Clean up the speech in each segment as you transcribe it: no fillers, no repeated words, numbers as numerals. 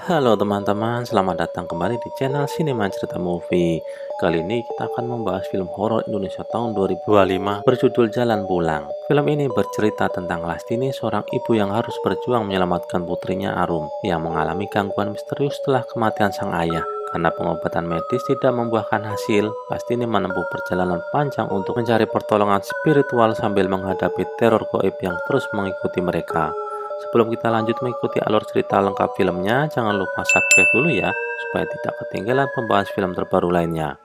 Halo teman-teman, selamat datang kembali di channel Sinema Cerita Movie. Kali ini kita akan membahas film horor Indonesia tahun 2025 berjudul Jalan Pulang. Film ini bercerita tentang Lastini, seorang ibu yang harus berjuang menyelamatkan putrinya Arum yang mengalami gangguan misterius setelah kematian sang ayah. Karena pengobatan medis tidak membuahkan hasil, Lastini menempuh perjalanan panjang untuk mencari pertolongan spiritual sambil menghadapi teror gaib yang terus mengikuti mereka. Sebelum kita lanjut mengikuti alur cerita lengkap filmnya, jangan lupa subscribe dulu ya, supaya tidak ketinggalan pembahas film terbaru lainnya.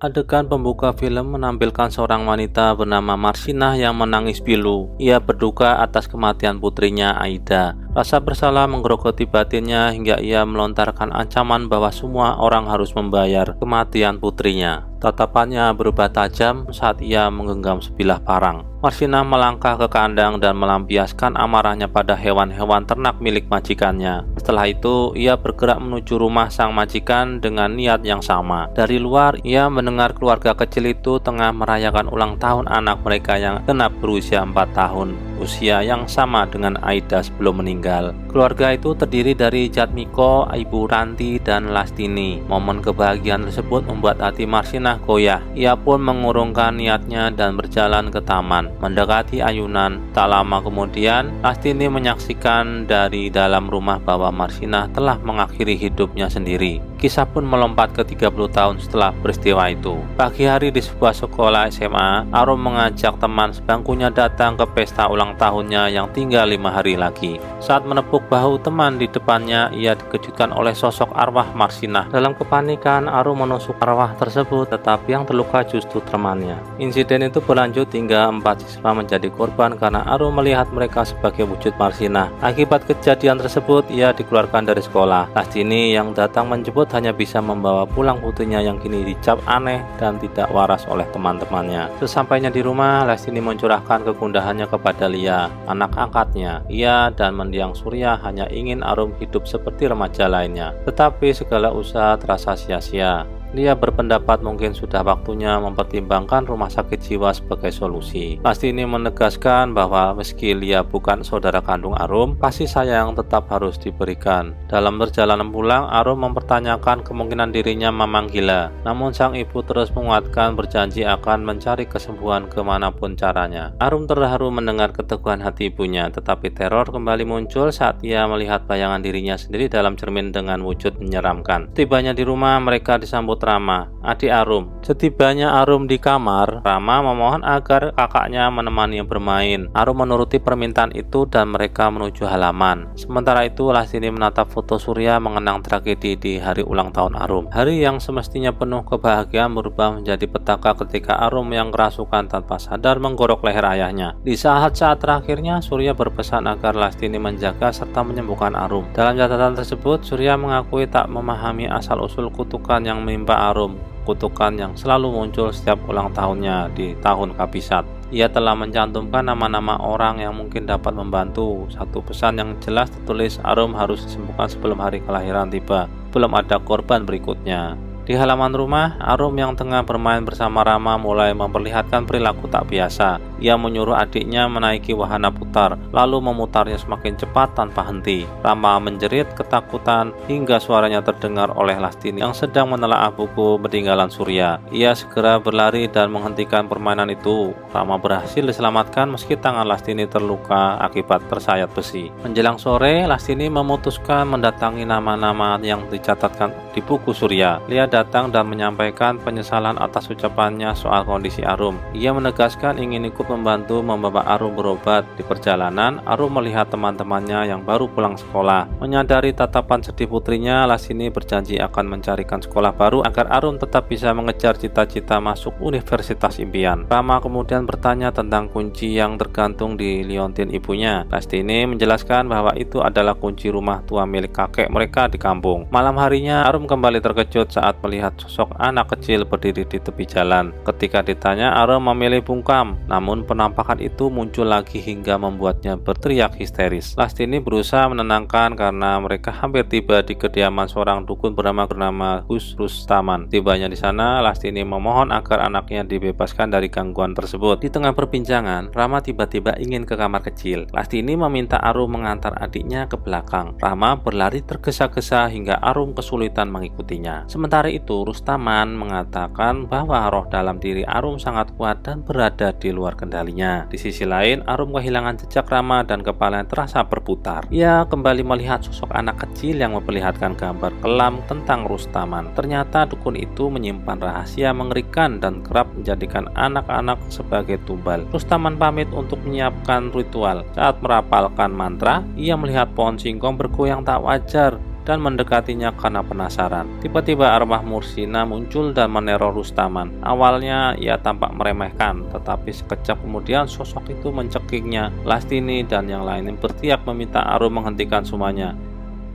Adegan pembuka film menampilkan seorang wanita bernama Marsinah yang menangis pilu. Ia berduka atas kematian putrinya Aida. Rasa bersalah menggerogoti batinnya hingga ia melontarkan ancaman bahwa semua orang harus membayar kematian putrinya. Tatapannya berubah tajam saat ia menggenggam sebilah parang. Marsinah melangkah ke kandang dan melampiaskan amarahnya pada hewan-hewan ternak milik majikannya. Setelah itu, ia bergerak menuju rumah sang majikan dengan niat yang sama. Dari luar, ia mendengar keluarga kecil itu tengah merayakan ulang tahun anak mereka yang genap berusia 4 tahun. Usia yang sama dengan Aida sebelum meninggal. Keluarga itu terdiri dari Jatmiko, Ibu Ranti, dan Lastini. Momen kebahagiaan tersebut membuat hati Marsinah goyah. Ia pun mengurungkan niatnya dan berjalan ke taman. Mendekati ayunan, tak lama kemudian Lastini menyaksikan dari dalam rumah bahwa Marsinah telah mengakhiri hidupnya sendiri. Kisah pun melompat ke 30 tahun setelah peristiwa itu. Pagi hari di sebuah sekolah SMA, Arum mengajak teman sebangkunya datang ke pesta ulang tahunnya yang tinggal 5 hari lagi. Saat menepuk bahu teman di depannya, ia dikejutkan oleh sosok arwah Marsinah. Dalam kepanikan, Arum menusuk arwah tersebut, tetapi yang terluka justru temannya. Insiden itu berlanjut hingga 4 siswa menjadi korban karena Arum melihat mereka sebagai wujud Marsinah. Akibat kejadian tersebut, ia dikeluarkan dari sekolah. Lastini yang datang menjemput hanya bisa membawa pulang putrinya yang kini dicap aneh dan tidak waras oleh teman-temannya. Sesampainya di rumah, Lastini mencurahkan kegundahannya kepada Lia, anak angkatnya. Ia dan mendiang Surya hanya ingin Arum hidup seperti remaja lainnya. Tetapi segala usaha terasa sia-sia. Lia berpendapat mungkin sudah waktunya mempertimbangkan rumah sakit jiwa sebagai solusi. Lastini menegaskan bahwa meski Lia bukan saudara kandung Arum, kasih sayang tetap harus diberikan. Dalam perjalanan pulang, Arum mempertanyakan kemungkinan dirinya memang gila. Namun sang ibu terus menguatkan berjanji akan mencari kesembuhan kemanapun caranya. Arum terharu mendengar keteguhan hati ibunya, tetapi teror kembali muncul saat ia melihat bayangan dirinya sendiri dalam cermin dengan wujud menyeramkan. Tibanya di rumah, mereka disambut Rama, adik Arum. Setibanya Arum di kamar, Rama memohon agar kakaknya menemani bermain. Arum menuruti permintaan itu dan mereka menuju halaman. Sementara itu, Lastini menatap foto Surya mengenang tragedi di hari ulang tahun Arum. Hari yang semestinya penuh kebahagiaan berubah menjadi petaka ketika Arum yang kerasukan tanpa sadar menggorok leher ayahnya. Di saat-saat terakhirnya, Surya berpesan agar Lastini menjaga serta menyembuhkan Arum. Dalam catatan tersebut, Surya mengakui tak memahami asal-usul kutukan yang menimpa Arum, kutukan yang selalu muncul setiap ulang tahunnya di tahun kabisat. Ia telah mencantumkan nama-nama orang yang mungkin dapat membantu. Satu pesan yang jelas tertulis, Arum harus disembuhkan sebelum hari kelahiran tiba. Belum ada korban berikutnya. Di halaman rumah, Arum yang tengah bermain bersama Rama mulai memperlihatkan perilaku tak biasa. Ia menyuruh adiknya menaiki wahana putar, lalu memutarnya semakin cepat tanpa henti. Rama menjerit ketakutan hingga suaranya terdengar oleh Lastini yang sedang menelaah buku peninggalan Surya. Ia segera berlari dan menghentikan permainan itu. Rama berhasil diselamatkan meski tangan Lastini terluka akibat tersayat besi. Menjelang sore, Lastini memutuskan mendatangi nama-nama yang dicatatkan di buku Surya. Lia datang dan menyampaikan penyesalan atas ucapannya soal kondisi Arum. Ia menegaskan ingin ikut membantu membawa Arum berobat. Di perjalanan, Arum melihat teman-temannya yang baru pulang sekolah. Menyadari tatapan sedih putrinya, Lastini berjanji akan mencarikan sekolah baru agar Arum tetap bisa mengejar cita-cita masuk universitas impian. Rama kemudian bertanya tentang kunci yang tergantung di liontin ibunya. Lastini menjelaskan bahwa itu adalah kunci rumah tua milik kakek mereka di kampung. Malam harinya, Arum Arum kembali terkejut saat melihat sosok anak kecil berdiri di tepi jalan. Ketika ditanya, Arum memilih bungkam, namun penampakan itu muncul lagi hingga membuatnya berteriak histeris. Lastini berusaha menenangkan karena mereka hampir tiba di kediaman seorang dukun bernama Gus Rustaman. Tibanya di sana, Lastini memohon agar anaknya dibebaskan dari gangguan tersebut. Di tengah perbincangan, Rama tiba-tiba ingin ke kamar kecil. Lastini meminta Arum mengantar adiknya ke belakang. Rama berlari tergesa-gesa hingga Arum kesulitan mengikutinya. Sementara itu, Rustaman mengatakan bahwa roh dalam diri Arum sangat kuat dan berada di luar kendalinya. Di sisi lain, Arum kehilangan jejak Rama dan kepalanya terasa berputar. Ia kembali melihat sosok anak kecil yang memperlihatkan gambar kelam tentang Rustaman. Ternyata dukun itu menyimpan rahasia mengerikan dan kerap menjadikan anak-anak sebagai tumbal. Rustaman pamit untuk menyiapkan ritual. Saat merapalkan mantra, ia melihat pohon singkong bergoyang tak wajar dan mendekatinya karena penasaran. Tiba-tiba arwah Mursina muncul dan meneror Rustaman. Awalnya ia tampak meremehkan, tetapi sekejap kemudian sosok itu mencekiknya. Lastini dan yang lain berteriak meminta Arum menghentikan semuanya.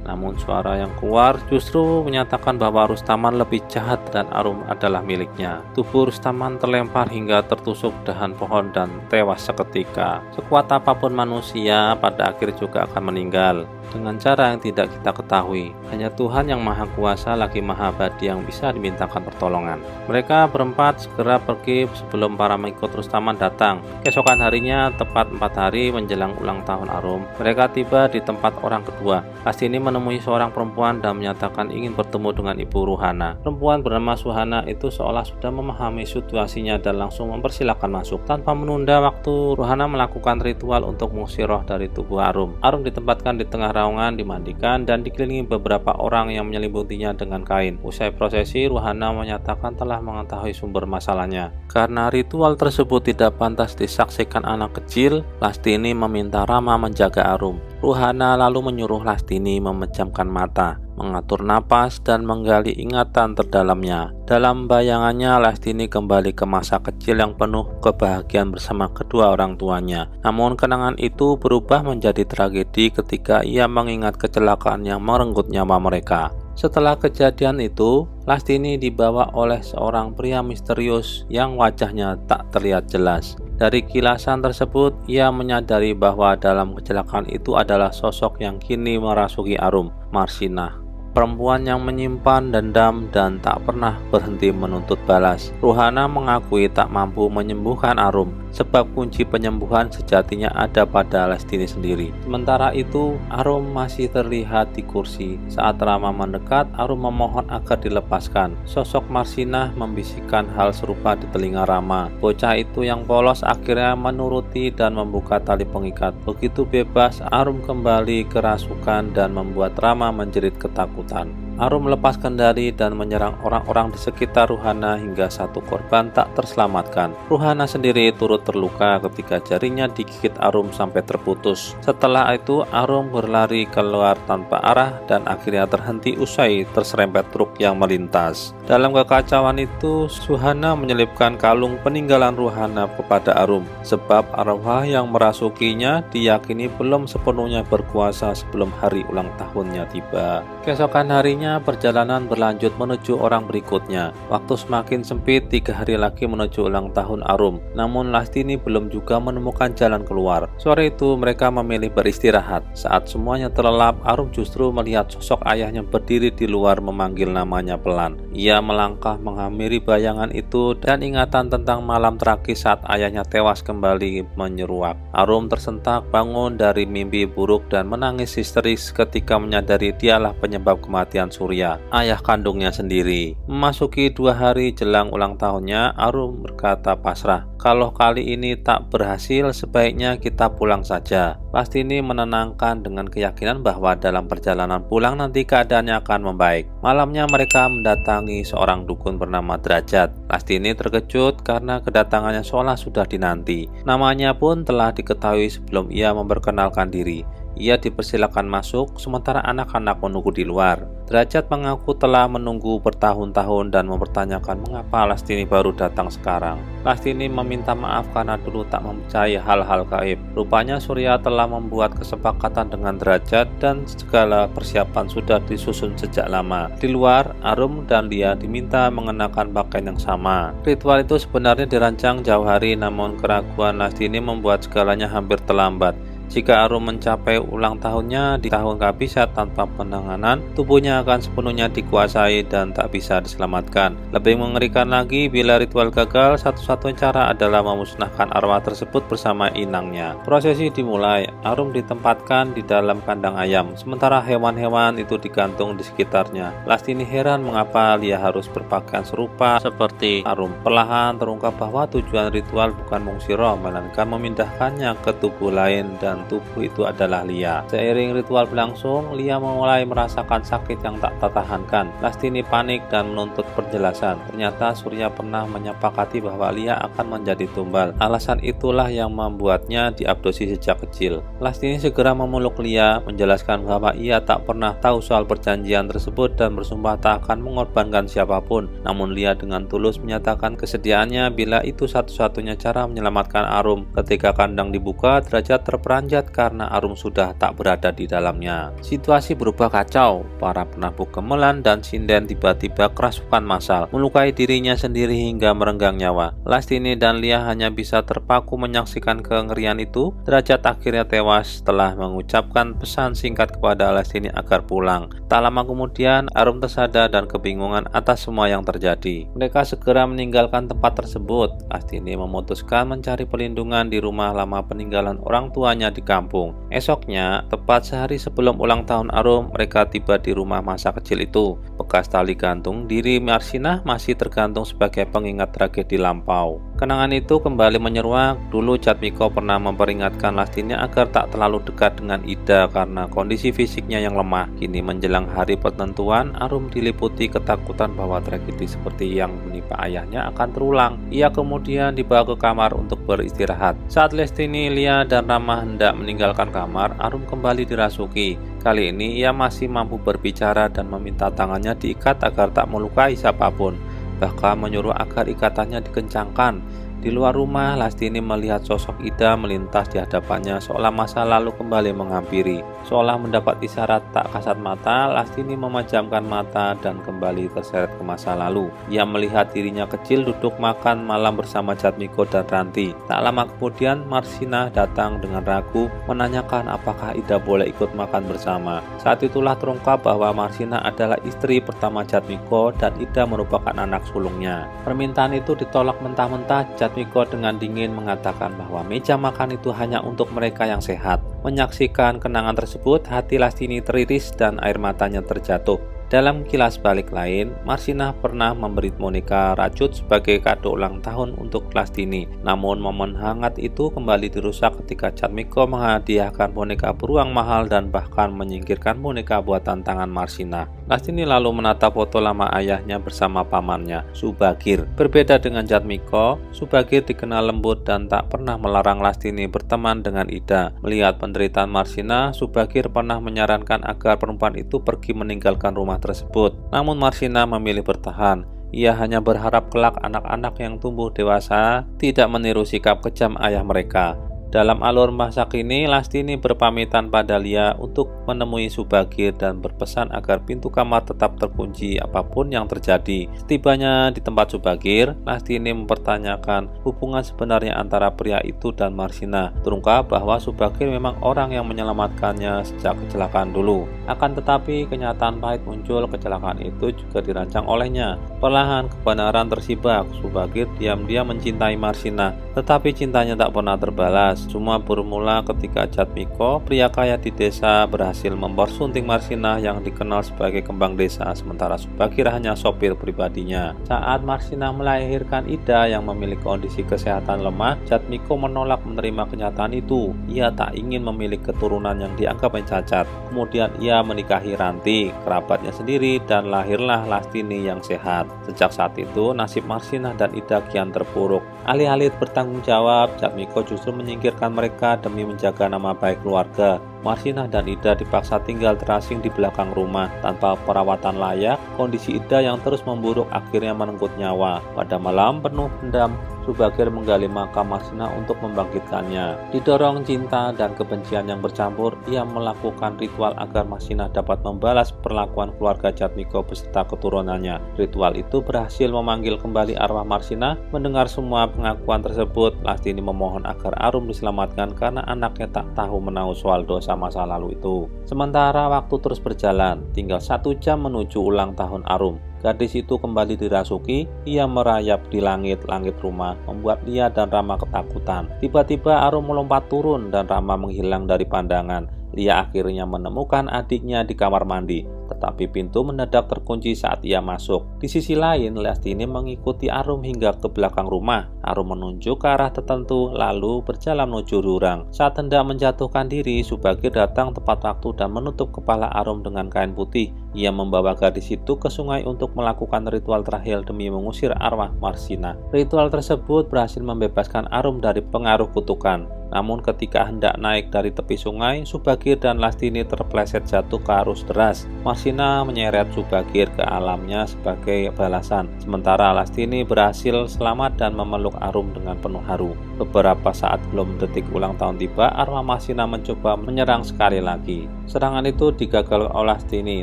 Namun suara yang keluar justru menyatakan bahwa Rustaman lebih jahat dan Arum adalah miliknya. Tubuh Rustaman terlempar hingga tertusuk dahan pohon dan tewas seketika. Sekuat apapun manusia, pada akhir juga akan meninggal dengan cara yang tidak kita ketahui. Hanya Tuhan yang Maha Kuasa lagi Maha Abadi yang bisa dimintakan pertolongan. Mereka berempat segera pergi sebelum para mengikut Rustaman datang. Keesokan harinya, tepat 4 hari menjelang ulang tahun Arum, mereka tiba di tempat orang kedua. Lastini menemui seorang perempuan dan menyatakan ingin bertemu dengan Ibu Ruhana. Perempuan bernama Suhana itu seolah sudah memahami situasinya dan langsung mempersilahkan masuk. Tanpa menunda waktu, Ruhana melakukan ritual untuk mengusir roh dari tubuh Arum. Arum ditempatkan di tengah raungan, dimandikan, dan dikelilingi beberapa orang yang menyelimutinya dengan kain. Usai prosesi, Ruhana menyatakan telah mengetahui sumber masalahnya. Karena ritual tersebut tidak pantas disaksikan anak kecil, Lastini meminta Rama menjaga Arum. Ruhana lalu menyuruh Lastini memejamkan mata, mengatur napas, dan menggali ingatan terdalamnya. Dalam bayangannya, Lastini kembali ke masa kecil yang penuh kebahagiaan bersama kedua orang tuanya. Namun kenangan itu berubah menjadi tragedi ketika ia mengingat kecelakaan yang merenggut nyawa mereka. Setelah kejadian itu, Lastini dibawa oleh seorang pria misterius yang wajahnya tak terlihat jelas. Dari kilasan tersebut, ia menyadari bahwa dalam kecelakaan itu adalah sosok yang kini merasuki Arum, Marsinah. Perempuan yang menyimpan dendam dan tak pernah berhenti menuntut balas. Ruhana mengakui tak mampu menyembuhkan Arum, sebab kunci penyembuhan sejatinya ada pada Lastini sendiri. Sementara itu, Arum masih terlihat di kursi. Saat Rama mendekat, Arum memohon agar dilepaskan. Sosok Marsinah membisikkan hal serupa di telinga Rama. Bocah itu yang polos akhirnya menuruti dan membuka tali pengikat. Begitu bebas, Arum kembali kerasukan dan membuat Rama menjerit ketakutan. Arum melepas kendali dan menyerang orang-orang di sekitar Ruhana hingga satu korban tak terselamatkan. Ruhana sendiri turut terluka ketika jarinya digigit Arum sampai terputus. Setelah itu, Arum berlari keluar tanpa arah dan akhirnya terhenti usai terserempet truk yang melintas. Dalam kekacauan itu, Suhana menyelipkan kalung peninggalan Ruhana kepada Arum, sebab arwah yang merasukinya diyakini belum sepenuhnya berkuasa sebelum hari ulang tahunnya tiba. Keesokan harinya, perjalanan berlanjut menuju orang berikutnya. Waktu semakin sempit, 3 hari lagi menuju ulang tahun Arum. Namun Lastini belum juga menemukan jalan keluar. Sore itu mereka memilih beristirahat. Saat semuanya terlelap, Arum justru melihat sosok ayahnya berdiri di luar memanggil namanya pelan. Ia melangkah menghampiri bayangan itu dan ingatan tentang malam tragis saat ayahnya tewas kembali menyeruak. Arum tersentak bangun dari mimpi buruk dan menangis histeris ketika menyadari dialah penyebab kematian Surya, ayah kandungnya sendiri. Memasuki 2 hari jelang ulang tahunnya, Arum berkata pasrah, "Kalau kali ini tak berhasil, sebaiknya kita pulang saja." Lastini menenangkan dengan keyakinan bahwa dalam perjalanan pulang nanti keadaannya akan membaik. Malamnya mereka mendatangi seorang dukun bernama Derajat. Lastini terkejut karena kedatangannya seolah sudah dinanti. Namanya pun telah diketahui sebelum ia memperkenalkan diri. Ia dipersilakan masuk, sementara anak-anak menunggu di luar. Derajat mengaku telah menunggu bertahun-tahun dan mempertanyakan mengapa Lastini baru datang sekarang. Lastini meminta maaf karena dulu tak mempercayai hal-hal gaib. Rupanya Surya telah membuat kesepakatan dengan Derajat dan segala persiapan sudah disusun sejak lama. Di luar, Arum dan Lia diminta mengenakan pakaian yang sama. Ritual itu sebenarnya dirancang jauh hari, namun keraguan Lastini membuat segalanya hampir terlambat. Jika Arum mencapai ulang tahunnya di tahun kehabisan tanpa penanganan, tubuhnya akan sepenuhnya dikuasai dan tak bisa diselamatkan. Lebih mengerikan lagi, bila ritual gagal, satu-satunya cara adalah memusnahkan arwah tersebut bersama inangnya. Prosesi dimulai, Arum ditempatkan di dalam kandang ayam, sementara hewan-hewan itu digantung di sekitarnya. Lastini heran mengapa Lia harus berpakaian serupa seperti Arum. Perlahan terungkap bahwa tujuan ritual bukan mengusir roh, melainkan memindahkannya ke tubuh lain dan tubuh itu adalah Lia. Seiring ritual berlangsung, Lia mulai merasakan sakit yang tak tertahankan. Lastini panik dan menuntut penjelasan. Ternyata Surya pernah menyepakati bahwa Lia akan menjadi tumbal. Alasan itulah yang membuatnya diabduksi sejak kecil. Lastini segera memeluk Lia, menjelaskan bahwa ia tak pernah tahu soal perjanjian tersebut dan bersumpah tak akan mengorbankan siapapun. Namun Lia dengan tulus menyatakan kesediaannya bila itu satu-satunya cara menyelamatkan Arum. Ketika kandang dibuka, Derajat terperanjat karena Arum sudah tak berada di dalamnya. Situasi berubah kacau. Para penabuh Gemelan dan Sinden tiba-tiba kerasukan massal, melukai dirinya sendiri hingga merenggang nyawa. Lastini dan Lia hanya bisa terpaku menyaksikan kengerian itu. Derajat akhirnya tewas setelah mengucapkan pesan singkat kepada Lastini agar pulang. Tak lama kemudian, Arum tersadar dan kebingungan atas semua yang terjadi. Mereka segera meninggalkan tempat tersebut. Lastini memutuskan mencari perlindungan di rumah lama peninggalan orang tuanya di kampung. Esoknya, tepat sehari sebelum ulang tahun Arum, mereka tiba di rumah masa kecil itu. Bekas tali gantung diri Marsinah masih tergantung sebagai pengingat tragedi lampau. Kenangan itu kembali menyeruak. Dulu Jatmiko pernah memperingatkan Lastini agar tak terlalu dekat dengan Ida karena kondisi fisiknya yang lemah. Kini menjelang hari pertentuan, Arum diliputi ketakutan bahwa tragedi seperti yang menimpa ayahnya akan terulang. Ia kemudian dibawa ke kamar untuk beristirahat. Saat Lastini, Lia, dan Rama hendak meninggalkan kamar, Arum kembali dirasuki. Kali ini ia masih mampu berbicara dan meminta tangannya diikat agar tak melukai siapapun, bahkan menyuruh agar ikatannya dikencangkan. Di luar rumah, Lastini melihat sosok Ida melintas di hadapannya seolah masa lalu kembali menghampiri. Seolah mendapat isyarat tak kasat mata, Lastini memejamkan mata dan kembali terseret ke masa lalu. Ia melihat dirinya kecil duduk makan malam bersama Jatmiko dan Ranti. Tak lama kemudian, Marsinah datang dengan ragu menanyakan apakah Ida boleh ikut makan bersama. Saat itulah terungkap bahwa Marsinah adalah istri pertama Jatmiko dan Ida merupakan anak sulungnya. Permintaan itu ditolak mentah-mentah. Jatmiko dengan dingin mengatakan bahwa meja makan itu hanya untuk mereka yang sehat. Menyaksikan kenangan tersebut, hati Lastini teriris dan air matanya terjatuh. Dalam kilas balik lain, Marsinah pernah memberi boneka rajut sebagai kado ulang tahun untuk Lastini. Namun momen hangat itu kembali dirusak ketika Jatmiko menghadiahkan boneka beruang mahal dan bahkan menyingkirkan boneka buatan tangan Marsinah. Lastini lalu menatap foto lama ayahnya bersama pamannya, Subagir. Berbeda dengan Jatmiko, Subagir dikenal lembut dan tak pernah melarang Lastini berteman dengan Ida. Melihat penderitaan Marsinah, Subagir pernah menyarankan agar perempuan itu pergi meninggalkan rumah tersebut. Namun Marsinah memilih bertahan. Ia hanya berharap kelak anak-anak yang tumbuh dewasa tidak meniru sikap kejam ayah mereka. Dalam alur masa kini, Lastini berpamitan pada Lia untuk menemui Subagir dan berpesan agar pintu kamar tetap terkunci apapun yang terjadi. Setibanya di tempat Subagir, Lastini mempertanyakan hubungan sebenarnya antara pria itu dan Marsinah. Terungkap bahwa Subagir memang orang yang menyelamatkannya sejak kecelakaan dulu. Akan tetapi kenyataan pahit muncul, kecelakaan itu juga dirancang olehnya. Perlahan kebenaran tersibak, Subagir diam-diam mencintai Marsinah, tetapi cintanya tak pernah terbalas. Semua bermula ketika Jatmiko, pria kaya di desa, berhasil mempersunting Marsinah yang dikenal sebagai kembang desa, sementara Subagir hanya sopir pribadinya. Saat Marsinah melahirkan Ida yang memiliki kondisi kesehatan lemah, Jatmiko menolak menerima kenyataan itu. Ia tak ingin memiliki keturunan yang dianggapnya cacat. Kemudian ia menikahi Ranti, kerabatnya sendiri, dan lahirlah Lastini yang sehat. Sejak saat itu, nasib Marsinah dan Ida kian terpuruk. Alih-alih bertanggung jawab, Jatmiko justru menyingkirkan menyingkirkan mereka demi menjaga nama baik keluarga. Marsinah dan Ida dipaksa tinggal terasing di belakang rumah tanpa perawatan layak. Kondisi Ida yang terus memburuk akhirnya merenggut nyawa. Pada malam penuh dendam, Subagir menggali makam Marsinah untuk membangkitkannya. Didorong cinta dan kebencian yang bercampur, ia melakukan ritual agar Marsinah dapat membalas perlakuan keluarga Jatmiko beserta keturunannya. Ritual itu berhasil memanggil kembali arwah Marsinah. Mendengar semua pengakuan tersebut, Lastini memohon agar Arum diselamatkan karena anaknya tak tahu menahu soal dosa masa lalu itu. Sementara waktu terus berjalan, tinggal 1 jam menuju ulang tahun Arum. Gadis itu kembali dirasuki, ia merayap di langit-langit rumah, membuat Lia dan Rama ketakutan. Tiba-tiba Arum melompat turun dan Rama menghilang dari pandangan. Lia akhirnya menemukan adiknya di kamar mandi, tetapi pintu mendadak terkunci saat ia masuk. Di sisi lain, Lastini mengikuti Arum hingga ke belakang rumah. Arum menunjuk ke arah tertentu, lalu berjalan menuju jurang. Saat hendak menjatuhkan diri, Subagir datang tepat waktu dan menutup kepala Arum dengan kain putih. Ia membawa gadis itu ke sungai untuk melakukan ritual terakhir demi mengusir arwah Marsinah. Ritual tersebut berhasil membebaskan Arum dari pengaruh kutukan. Namun ketika hendak naik dari tepi sungai, Subagir dan Lastini terpleset jatuh ke arus deras. Marsinah menyeret Subagir ke alamnya sebagai balasan. Sementara Lastini berhasil selamat dan memeluk Arum dengan penuh haru. Beberapa saat belum detik ulang tahun tiba, arwah Marsinah mencoba menyerang sekali lagi. Serangan itu digagal oleh Lastini,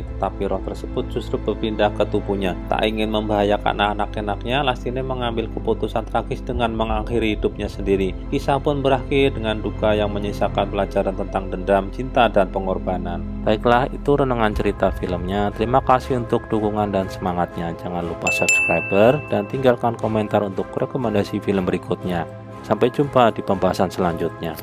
tetapi roh tersebut justru berpindah ke tubuhnya. Tak ingin membahayakan anak-anaknya, Lastini mengambil keputusan tragis dengan mengakhiri hidupnya sendiri. Kisah pun berakhir dengan duka yang menyisakan pelajaran tentang dendam, cinta, dan pengorbanan. Baiklah, itu renungan cerita filmnya. Terima kasih untuk dukungan dan semangatnya. Jangan lupa subscribe dan tinggalkan komentar untuk rekomendasi film berikutnya. Sampai jumpa di pembahasan selanjutnya.